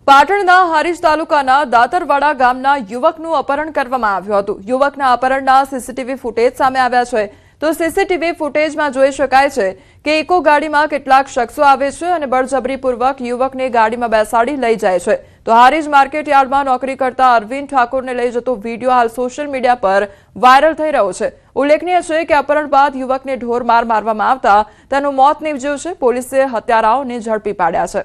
પાટણના હારીજ તાલુકાના દાતરવાડા ગામના યુવકનું અપહરણ કરવામાં આવ્યું હતું। યુવકના અપહરણના સીસીટીવી ફૂટેજ સામે આવ્યા છે। તો સીસીટીવી ફૂટેજમાં જોઈ શકાય છે કે ઇકો ગાડીમાં કેટલાક શખ્સો આવે છે અને બળજબરીપૂર્વક યુવકને ગાડીમાં બેસાડી લઈ જાય છે। તો હારીજ માર્કેટ યાર્ડમાં નોકરી કરતા અરવિંદ ઠાકોરને લઈ જતો વિડીયો હાલ સોશિયલ મીડિયા પર વાયરલ થઈ રહ્યો છે। ઉલ્લેખનીય છે કે અપહરણ બાદ યુવકને ઢોરમાર મારવામાં આવતા તેનું મોત નીપજ્યું છે। પોલીસે હત્યારાઓને ઝડપી પાડ્યા છે।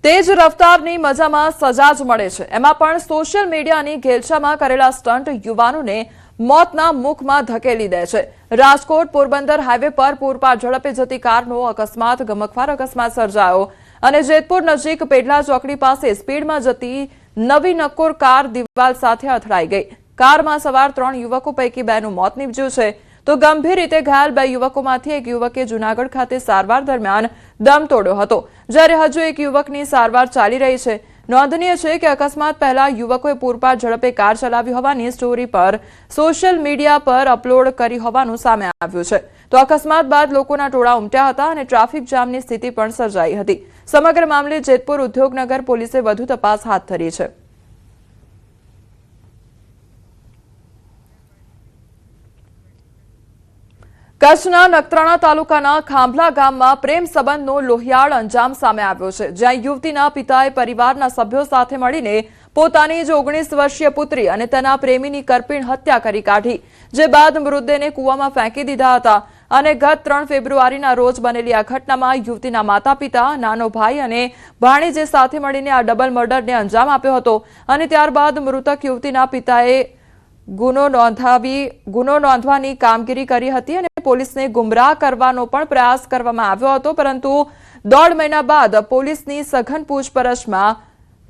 તેજ રફતારની મજામાં સજા જ મળે છે, એમાં પણ સોશિયલ મીડિયાની ઘેલછામાં કરેલા સ્ટન્ટ યુવાનોને મોતના મુખમાં ધકેલી દે છે। રાજકોટ પોરબંદર હાઈવે પર પૂરપાટ ઝડપે જતી કારનો અકસ્માત ગમખ્વાર અકસ્માત સર્જાયો અને જેતપુર નજીક પેડલા ચોકડી પાસે સ્પીડમાં જતી નવી નક્કોર કાર દિવાલ સાથે અથડાઈ ગઈ। કારમાં સવાર 3 યુવકો પૈકી 2નું મોત નીપજ્યું છે। તો ગંભીર રીતે ઘાયલ 2 યુવકોમાંથી એક યુવકે જૂનાગઢ ખાતે સારવાર દરમિયાન દમ તોડ્યો હતો, જ્યારે હજુ એક યુવકની સારવાર ચાલી રહી છે। નોંધનીય છે કે અકસ્માત પહેલા યુવકોએ પૂરપાટ ઝડપે કાર ચલાવી હોવાની સ્ટોરી પર સોશિયલ મીડિયા પર અપલોડ કરી હોવાનું સામે આવ્યું છે। તો અકસ્માત બાદ લોકોના ટોળા ઉમટ્યા હતા અને ટ્રાફિક જામની સ્થિતિ પણ સર્જાઈ હતી। સમગ્ર મામલે જેતપુર ઉદ્યોગનગર પોલીસે વધુ તપાસ હાથ ધરી છે। કચ્છના નખત્રાણા તાલુકાના ખાંભલા ગામમાં પ્રેમ સંબંધનો લોહિયાળ અંજામ સામે આવ્યો છે, જ્યાં યુવતીના પિતાએ પરિવારના સભ્યો સાથે મળીને પોતાની જ 19 વર્ષીય પુત્રી અને તેના પ્રેમીની કરપીણ હત્યા કરી કાઢી, જે બાદ મૃતદેહને કૂવામાં ફેંકી દીધા હતા। અને ગત 3 ફેબ્રુઆરીના રોજ બનેલી આ ઘટનામાં યુવતીના માતા પિતા, નાનો ભાઈ અને ભાણીજે સાથે મળીને આ ડબલ મર્ડરને અંજામ આપ્યો હતો અને ત્યારબાદ મૃતક યુવતીના પિતાએ ગુનો નોંધવાની કામગીરી કરી હતી અને પોલીસને ગુમરાહ કરવાનો પણ પ્રયાસ કરવામાં આવ્યો હતો, પરંતુ 1.5 મહિના બાદ પોલીસની સઘન પૂછપરછમાં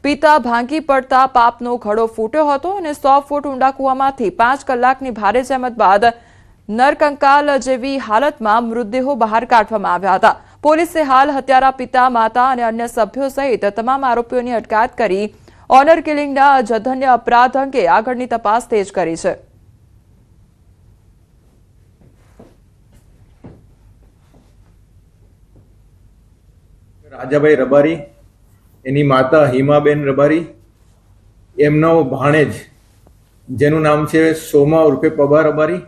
પિતા ભાંગી પડતા પાપનો ઘડો ફૂટ્યો હતો અને 100 ફૂટ ઊંડા કૂવામાંથી 5 કલાકની ભારે જહેમત બાદ નરકંકાલ જેવી હાલતમાં મૃતદેહો બહાર કાઢવામાં આવ્યા હતા। પોલીસે હાલ હત્યારા પિતા, માતા અને અન્ય સભ્યો સહિત તમામ આરોપીઓની અટકાયત કરી ઓનર કિલિંગના જધન્ય અપરાધ અંગે આગળની તપાસ તેજ કરી છે। રાજાભાઈ રબારી, એની માતા હિમાબેન રબારી, એમનો ભાણેજ જેનું નામ છે સોમા ઉર્ફે પબા રબારી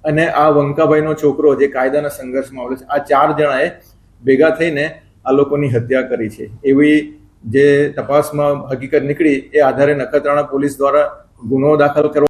અને આ વંકાભાઈનો છોકરો જે કાયદાના સંઘર્ષમાં આવેલો છે, આ 4 જણાએ ભેગા થઈને આ લોકોની હત્યા કરી છે એવી જે તપાસમાં હકીકત નીકળી, એ આધારે નખત્રાણા પોલીસ દ્વારા ગુનો દાખલ કરવા